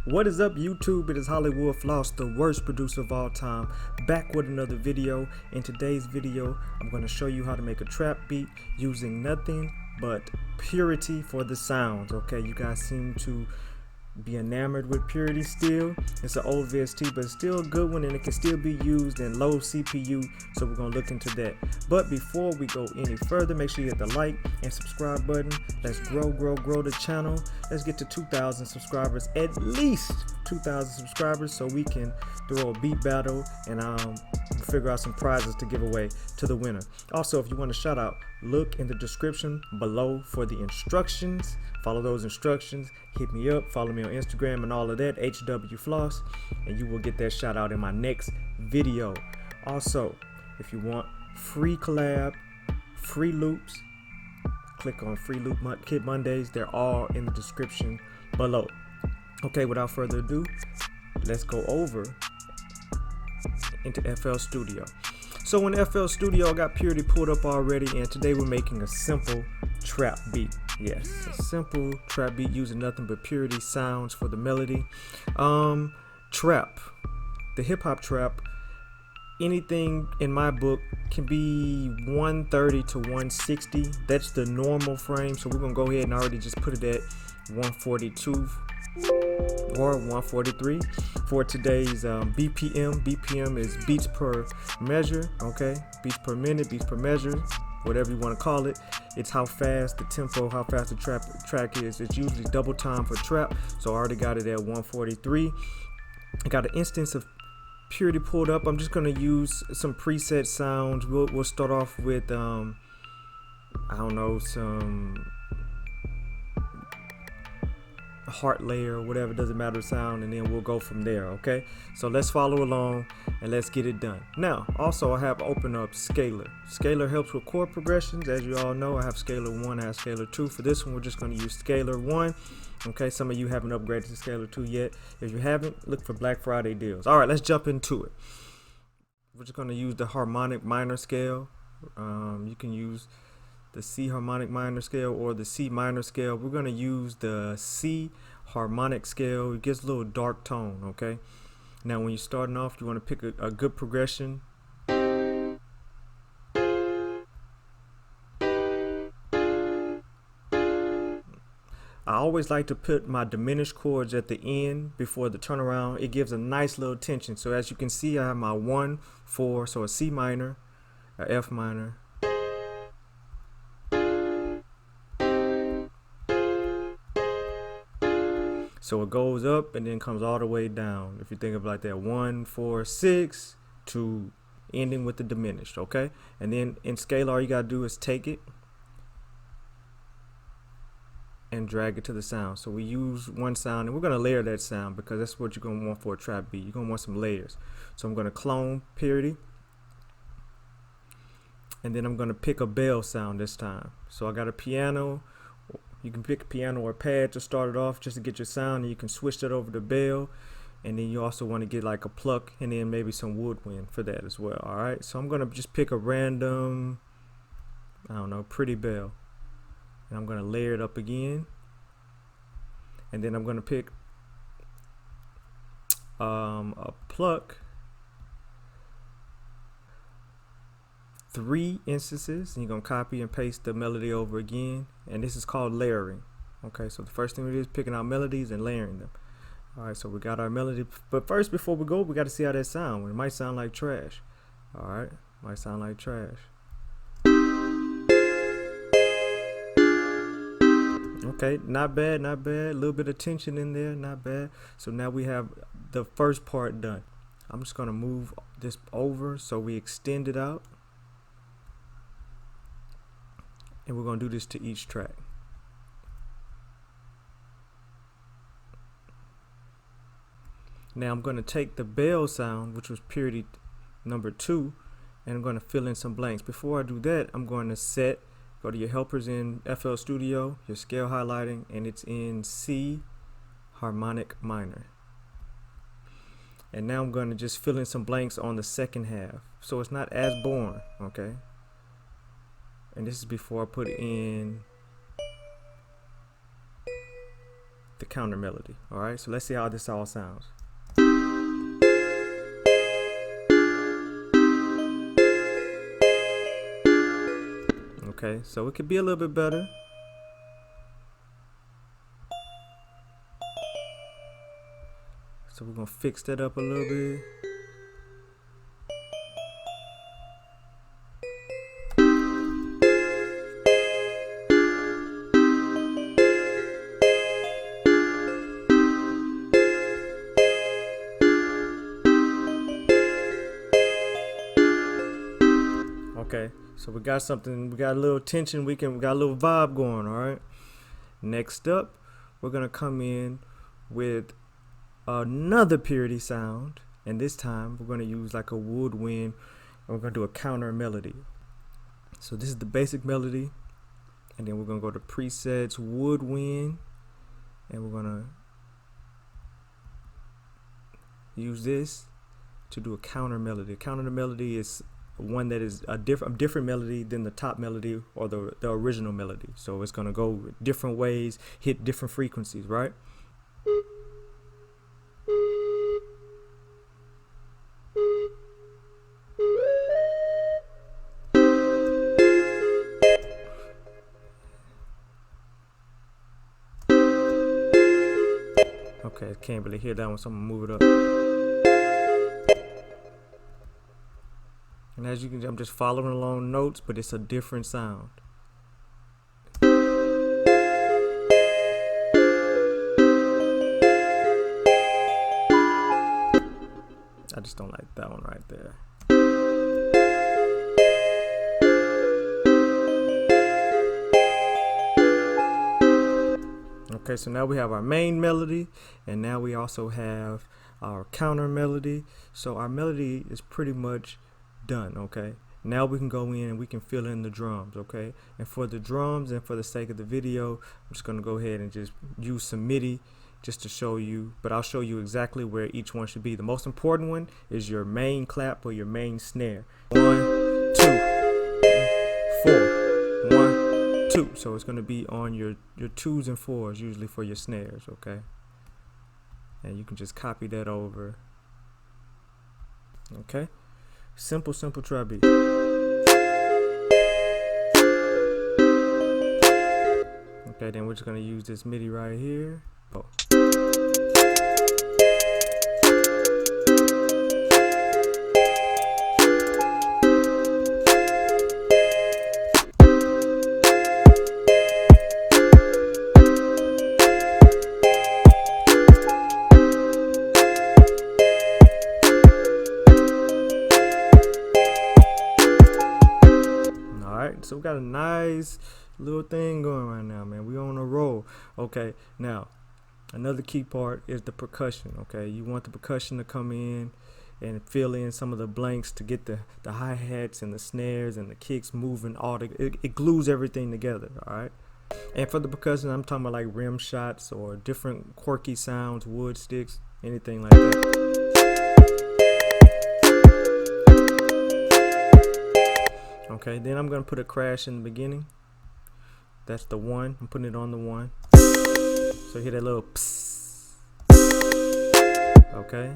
What is up, YouTube? It is Hollywood Floss, the worst producer of all time, back with another video. In today's video, I'm going to show you how to make a trap beat using nothing but purity for the sounds. Okay, you guys seem to be enamored with purity still. It's an old VST, but it's still a good one, and it can still be used in low CPU, so we're gonna look into that. But before we go any further, make sure you hit the like and subscribe button. Let's grow the channel. Let's get to 2,000 subscribers, at least 2,000 subscribers, so we can throw a beat battle and figure out some prizes to give away to the winner. Also, if you want a shout out, look in the description below for the instructions. Follow those instructions, hit me up, follow me on Instagram and all of that, HWFloss, and you will get that shout out in my next video. Also, if you want free collab, free loops, click on Free Loop Kit Mondays. They're all in the description below. Okay, without further ado, let's go over into FL Studio. So in FL Studio, I got Purity pulled up already, and today we're making a simple trap beat. Yes, a simple trap beat using nothing but Purity sounds for the melody. Trap, the hip hop trap, anything in my book can be 130 to 160. That's the normal frame, so we're gonna go ahead and already just put it at 142 or 143 for today's BPM. BPM is beats per measure, okay? Beats per minute, beats per measure, whatever you want to call it. It's how fast the tempo, how fast the track is. It's usually double time for trap, so I already got it at 143. I got an instance of Purity pulled up. I'm just gonna use some preset sounds. We'll start off with I don't know, some heart layer or whatever, doesn't matter the sound, and then we'll go from there. Okay, so let's follow along and let's get it done. Now also I have open up Scalar. Scalar helps with chord progressions. As you all know, I have Scalar 1, I have Scalar 2. For this one, we're just going to use Scalar 1. Okay, some of you haven't upgraded to Scalar 2 yet. If you haven't, look for Black Friday deals. All right, let's jump into it. We're just going to use the harmonic minor scale. You can use the C harmonic minor scale or the C minor scale. We're going to use the C harmonic scale. It gives a little dark tone. Okay, now when you're starting off, you want to pick a good progression. I always like to put my diminished chords at the end before the turnaround. It gives a nice little tension. So as you can see, I have my 1, 4, so a C minor, a F minor, so it goes up and then comes all the way down. If you think of it like that, 1, 4, 6 to ending with the diminished. Okay, and then in Scalar, all you gotta do is take it and drag it to the sound. So we use one sound, and we're gonna layer that sound because that's what you're gonna want for a trap beat. You're gonna want some layers. So I'm gonna clone Purity, and then I'm gonna pick a bell sound this time. So I got a piano. You can pick a piano or a pad to start it off just to get your sound, and you can switch that over to bell. And then you also want to get like a pluck and then maybe some woodwind for that as well. All right, so I'm gonna just pick a random, I don't know, pretty bell, and I'm gonna layer it up again, and then I'm gonna pick a pluck, 3 instances, and you're gonna copy and paste the melody over again, and this is called layering. Okay, so the first thing we do is picking out melodies and layering them. All right, so we got our melody, but first, before we go, we got to see how that sounds. It might sound like trash. All right, might sound like trash. Okay, not bad, not bad. A little bit of tension in there, not bad. So now we have the first part done. I'm just gonna move this over so we extend it out, and we're gonna do this to each track. Now I'm going to take the bell sound, which was Purity number 2, and I'm going to fill in some blanks. Before I do that, I'm going to go to your helpers in FL Studio, your scale highlighting, and it's in C harmonic minor. And now I'm going to just fill in some blanks on the second half, so it's not as boring, okay? And this is before I put in the counter melody. All right, so let's see how this all sounds. Okay, so it could be a little bit better. So we're gonna fix that up a little bit. Okay, so we got something, we got a little tension, we got a little vibe going, all right? Next up, we're gonna come in with another purity sound, and this time we're gonna use like a woodwind, and we're gonna do a counter melody. So this is the basic melody, and then we're gonna go to presets, woodwind, and we're gonna use this to do a counter melody. A counter melody is one that is a different melody than the top melody or the original melody. So it's gonna go different ways, hit different frequencies, right? Okay, I can't really hear that one, so I'm gonna move it up. And as you can, I'm just following along notes, but it's a different sound. I just don't like that one right there. Okay, so now we have our main melody, and now we also have our counter melody. So our melody is pretty much done. Okay, now we can go in and we can fill in the drums. Okay, and for the drums and for the sake of the video, I'm just gonna go ahead and just use some MIDI just to show you, but I'll show you exactly where each one should be. The most important one is your main clap or your main snare. 1, 2, 4, 1, 2. So it's gonna be on your 2s and 4s usually for your snares. Okay, and you can just copy that over. Okay, simple trap beat. Okay, then we're just gonna use this MIDI right here. Oh. So we got a nice little thing going right now, man. We on a roll. Okay, now another key part is the percussion. Okay, you want the percussion to come in and fill in some of the blanks to get the hi-hats and the snares and the kicks moving. It glues everything together. All right, and for the percussion, I'm talking about like rim shots or different quirky sounds, wood sticks, anything like that. Okay, then I'm gonna put a crash in the beginning. That's the 1. I'm putting it on the 1. So you hear that little psst. Okay,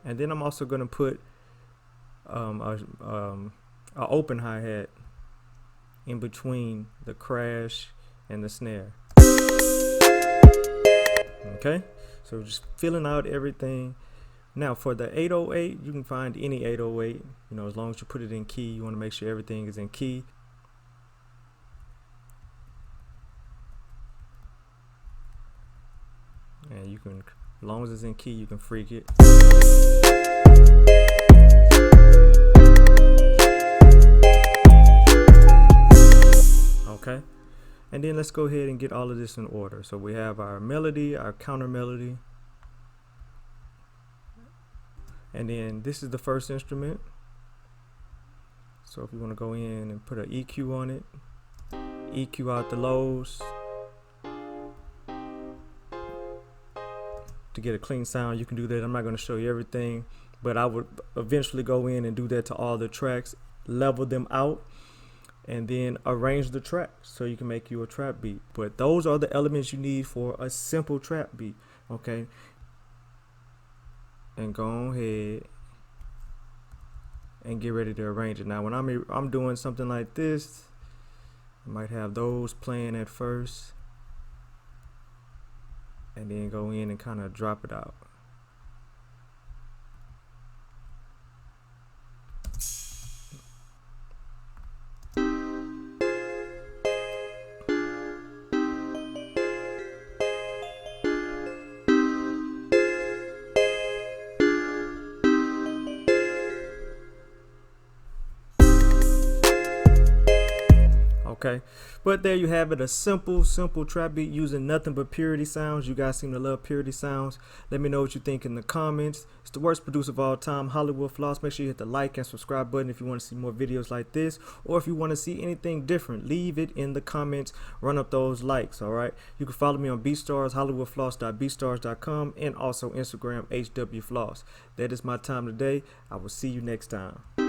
and then I'm also gonna put a open hi-hat in between the crash and the snare. Okay, so just filling out everything. Now for the 808, you can find any 808, you know, as long as you put it in key. You want to make sure everything is in key. And you can, as long as it's in key, you can freak it. Okay, and then let's go ahead and get all of this in order. So we have our melody, our counter melody. And then this is the first instrument. So if you want to go in and put an EQ on it, EQ out the lows to get a clean sound, you can do that. I'm not going to show you everything, but I would eventually go in and do that to all the tracks, level them out, and then arrange the track so you can make you a trap beat. But those are the elements you need for a simple trap beat, okay? And go ahead and get ready to arrange it. Now when I'm doing something like this, I might have those playing at first and then go in and kind of drop it out. Okay, but there you have it, a simple trap beat using nothing but purity sounds. You guys seem to love purity sounds. Let me know what you think in the comments. It's the worst producer of all time, Hollywood Floss. Make sure you hit the like and subscribe button if you want to see more videos like this, or if you want to see anything different, leave it in the comments. Run up those likes. All right, you can follow me on BeatStars, hollywoodfloss.beatstars.com, and also Instagram HWFloss. That is my time today. I will see you next time.